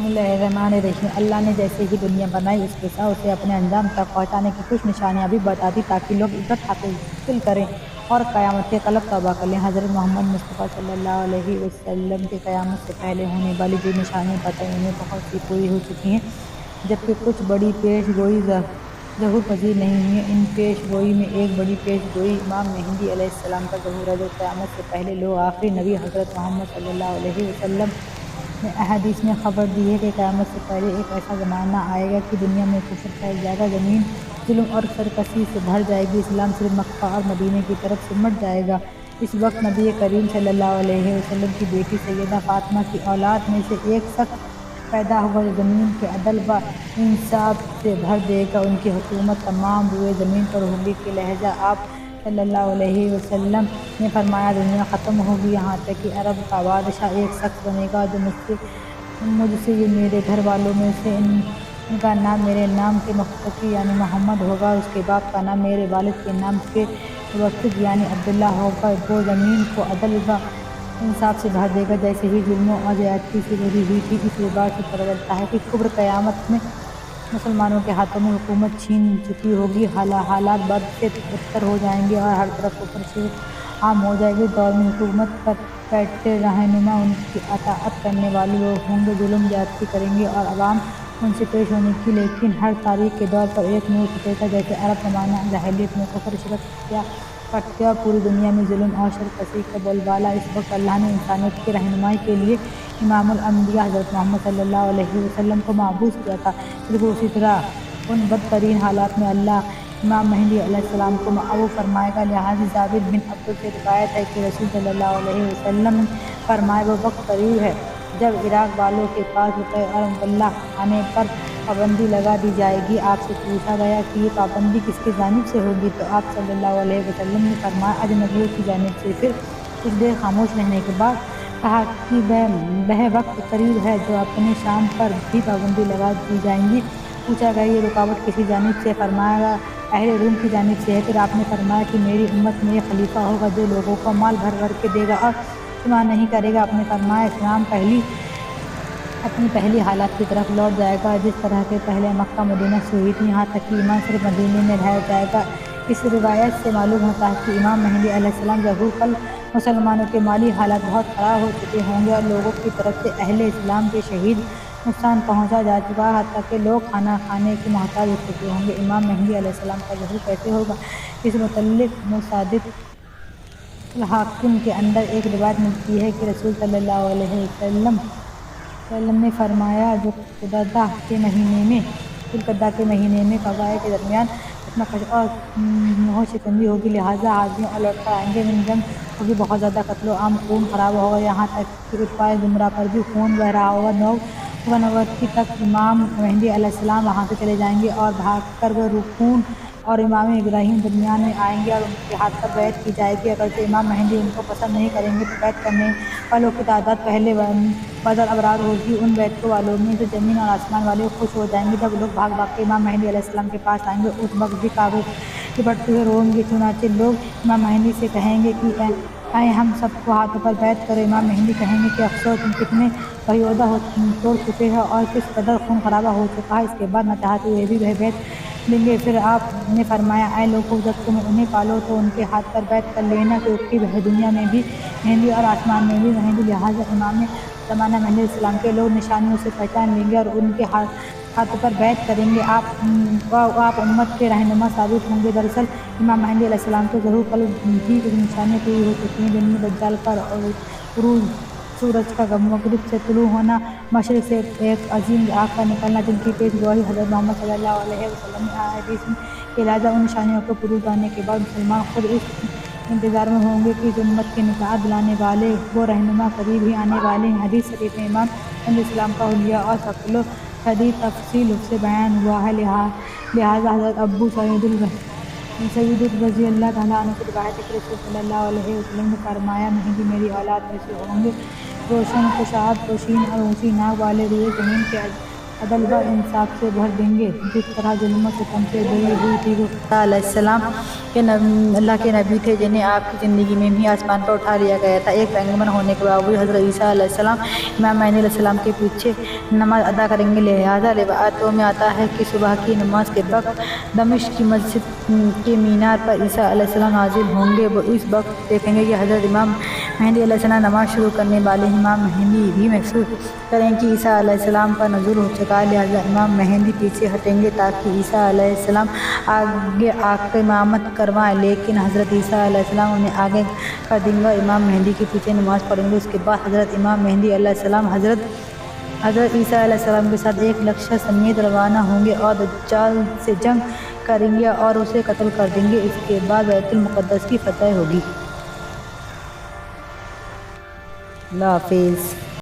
بسم اللہ الرحمن الرحیم۔ اللہ نے جیسے ہی دنیا بنائی اس کے ساتھ اسے اپنے انجام تک پہنچانے کی کچھ نشانیاں بھی بتا دی تاکہ لوگ عبرت حاصل کریں اور قیامت کے قلب توبہ کر لیں۔ حضرت محمد مصطفیٰ صلی اللہ علیہ وسلم کے قیامت سے پہلے ہونے والی جو نشانیاں بتائیں انہیں بہت سی پوری ہو چکی ہیں جبکہ کچھ بڑی پیش گوئی ظہور پذیر نہیں ہوئی ہیں۔ ان پیش گوئی میں ایک بڑی پیش گوئی امام مہدی علیہ السلام کا ظہور ہے جو قیامت سے پہلے لوگ آخری نبی حضرت محمد صلی اللہ علیہ وسلم نے احادیث میں خبر دی ہے کہ قیامت سے پہلے ایک ایسا زمانہ آئے گا کہ دنیا میں کفر پھیل جائے گا، زمین ظلم اور سرکشی سے بھر جائے گی، اسلام صرف مکہ اور مدینے کی طرف سمٹ جائے گا۔ اس وقت نبی کریم صلی اللہ علیہ وسلم کی بیٹی سیدہ فاطمہ کی اولاد میں سے ایک شخص پیدا ہوگا جو زمین کے عدل و انصاف سے بھر دے گا۔ ان کی حکومت تمام روئے زمین پر ہوگی کہ لہٰذا آپ صلی اللہ علیہ وسلم نے فرمایا دنیا ختم ہوگی یہاں تک کہ عرب کا بادشاہ ایک شخص بنے گا جو مجھ سے میرے گھر والوں میں سے ان کا نام میرے نام کے متقی یعنی محمد ہوگا، اس کے باپ کا نام میرے والد کے نام کے موافق یعنی عبداللہ ہوگا۔ وہ زمین کو عدل و انصاف سے بھر دے گا جیسے ہی ظلم و زیادتی سے بھری ہوئی تھی۔ اس روایت سے پتہ چلتا ہے کہ کفر قیامت میں مسلمانوں کے ہاتھوں میں حکومت چھین چکی ہوگی، حالات بد سے بدتر ہو جائیں گے اور ہر طرف کفر شرک عام ہو جائے گا۔ اس دور میں حکومت پر بیٹھے رہنما ان کی اطاعت کرنے والے لوگ ہوں گے، ظلم زیادتی کریں گے اور عوام ان سے پیش ہونے کی، لیکن ہر تاریخ کے دور پر ایک نور چھپے گا جیسے عرب زمانہ جاہلیت میں کفر شرک کیا کرتے اور پوری دنیا میں ظلم اور سرکشی کا بول بالا۔ اس وقت اللہ نے انسانیت کی رہنمائی کے لیے امام الانبیاء حضرت محمد صلی اللہ علیہ وسلم کو مبعوث کیا تھا، بالکل اسی طرح ان بدترین حالات میں اللہ امام مہدی علیہ السلام کو مبعوث فرمائے گا۔ لہٰذا جابر بن عبداللہ سے روایت ہے کہ رسول صلی اللہ علیہ وسلم نے فرمایا وہ وقت قریب ہے جب عراق والوں کے پاس روپے اور مغلہ کھانے پر پابندی لگا دی جائے گی۔ آپ سے پوچھا گیا کہ یہ پابندی کس کی جانب سے ہوگی تو آپ صلی اللہ علیہ وسلم نے فرمایا اجنبیوں کی جانب سے۔ پھر کچھ دیر خاموش رہنے کے بعد کہا کہ وہ وقت قریب ہے جو اپنے شام پر بھی پابندی لگا دی جائے گی۔ پوچھا گیا یہ رکاوٹ کس کی جانب سے؟ فرمایا اہل روم کی جانب سے ہے۔ پھر آپ نے فرمایا کہ میری امت میں ایک خلیفہ ہوگا جو لوگوں کو مال بھر بھر کے دے گا اور شمار نہیں کرے گا۔ آپ نے فرمایا اسلام اپنی پہلی حالات کی طرف لوٹ جائے گا جس طرح کے پہلے مکہ مدینہ سے ہوئی تھی، یہاں تک کہ ایمان صرف مدینے میں رہ جائے گا۔ اس روایت سے معلوم ہوتا ہے کہ امام مہدی علیہ السلام ظہور کل مسلمانوں کے مالی حالات بہت خراب ہو چکے ہوں گے اور لوگوں کی طرف سے اہل اسلام کے شدید نقصان پہنچا جا چکا ہے، حتیٰ کہ لوگ کھانا کھانے کے محتاج ہو چکے ہوں گے۔ امام مہدی علیہ السلام کا ظہور کیسے ہوگا؟ اس متعلق مصدق الحاکم کے اندر ایک روایت ملتی ہے کہ رسول صلی اللہ علیہ وسلم نے فرمایا جو ذوالقعدہ کے مہینے میں قبائل کے درمیان کشمکش اور نوح شکنجی ہوگی، لہٰذا حاجیوں اور لوٹ کر آئیں گے، جنگ ہوگی، بہت زیادہ قتل عام، خون خرابہ ہوگا، یہاں تک کہ رتبہ زمرہ پر بھی خون بہہ رہا ہوگا۔ 9 نوبتی تک امام مہدی علیہ السلام وہاں سے چلے جائیں گے اور بھاگ کر وہ رکن اور امام ابراہیم درمیان میں آئیں گے اور ان کے ہاتھ پر بیعت کی جائے گی۔ اگرچہ امام مہدی ان کو پسند نہیں کریں گے تو بیعت کرنے والوں کی تعداد پہلے بدر ابرار ہوگی۔ ان بیعت والوں میں سے زمین اور آسمان والے خوش ہو جائیں گے جب لوگ بھاگ بھاگ کے امام مہدی علیہ السلام کے پاس آئیں گے، اس وقت بھی کعبے سے بڑھتے ہوئے روئیں گے، چنانچہ لوگ امام مہدی سے کہیں گے کہ اے ہم سب کو ہاتھوں پر بیعت کرو۔ امام مہدی کہیں گے کہ افسوس تم کتنے بیہودہ توڑ چکے ہو اور کس قدر خون خرابہ ہو چکا ہے۔ اس کے بعد نہ چاہتے ہوئے بھی وہ بیعت لیں گے۔ پھر آپ نے فرمایا اے لوگو جب تم انہیں پالو تو ان کے ہاتھ پر بیعت کر لینا کیونکہ وہ دنیا میں بھی مہدی اور آسمان میں بھی مہدی، لہٰذا امام زمانہ مہدی علیہ السلام کے لوگ نشانیوں سے پہچان لیں گے اور ان کے ہاتھوں پر بیعت کریں گے۔ آپ امت کے رہنما ثابت ہوں گے۔ دراصل امام مہدی علیہ السلام کے ظہور کل ہی کچھ نشانیاں پوری ہو چکی ہیں جن میں دجال کا عروج، سورج کا مغرب سے طلوع ہونا، مشرق سے ایک عظیم آگ کا نکلنا جن کی پیش گوئی حضرت محمد صلی اللہ علیہ وسلم نے احادیث میں کی ہے۔ لہٰذا ان نشانیوں کے پوری ہو جانے کے بعد مسلمان خود اس انتظار میں ہوں گے کہ اس امت کی نجات دلانے والے وہ رہنما قریب ہی آنے والے ہیں۔ حدیث شریف میں امام علیہ السلام کا حلیہ اور شکل و حدیث تفصیل سے بیان ہوا ہے، لہٰذا حضرت ابو سعید رضی اللہ تعالیٰ عنہ سے روایت ہے کہ رسول صلی اللہ علیہ وسلم نے فرمایا مہدی میری اولاد میں سے ہوں گے، روشن کشاد پوشین اور اونچی ناک والے، روئے زمین کے عدل و انصاف سے بھر دیں گے، جس طرح ظلم و ستم سے بھری ہوئی تھی۔ وہ علیہ السلام کے اللہ کے نبی تھے جنہیں آپ کی زندگی میں بھی آسمان پر اٹھا لیا گیا تھا۔ ایک پیغمبر ہونے کے باوجود حضرت عیسیٰ علیہ السلام امام مہدی علیہ السلام کے پیچھے نماز ادا کریں گے، لہٰذا روایتوں میں آتا ہے کہ صبح کی نماز کے وقت دمشق کی مسجد کے مینار پر عیسیٰ علیہ السلام نازل ہوں گے۔ وہ اس وقت دیکھیں گے کہ حضرت امام مہدی علیہ السلام نماز شروع کرنے والے امام مہدی بھی محسوس کریں کہ عیسیٰ علیہ السلام کا نزول ہو چکا ہے، لہٰذا امام مہدی پیچھے ہٹیں گے تاکہ عیسیٰ علیہ السلام آگے آ کر امامت کروائیں، لیکن حضرت عیسیٰ علیہ السلام انہیں آگے کر دیں گے اور امام مہدی کے پیچھے نماز پڑھیں گے۔ اس کے بعد حضرت امام مہدی علیہ السلام حضرت عیسیٰ علیہ السلام کے ساتھ ایک لشکر سمیت روانہ ہوں گے اور دجال سے جنگ کریں گے اور اسے قتل کر دیں گے۔ اس کے بعد بیت المقدس کی فتح ہوگی۔ اللہ حافظ۔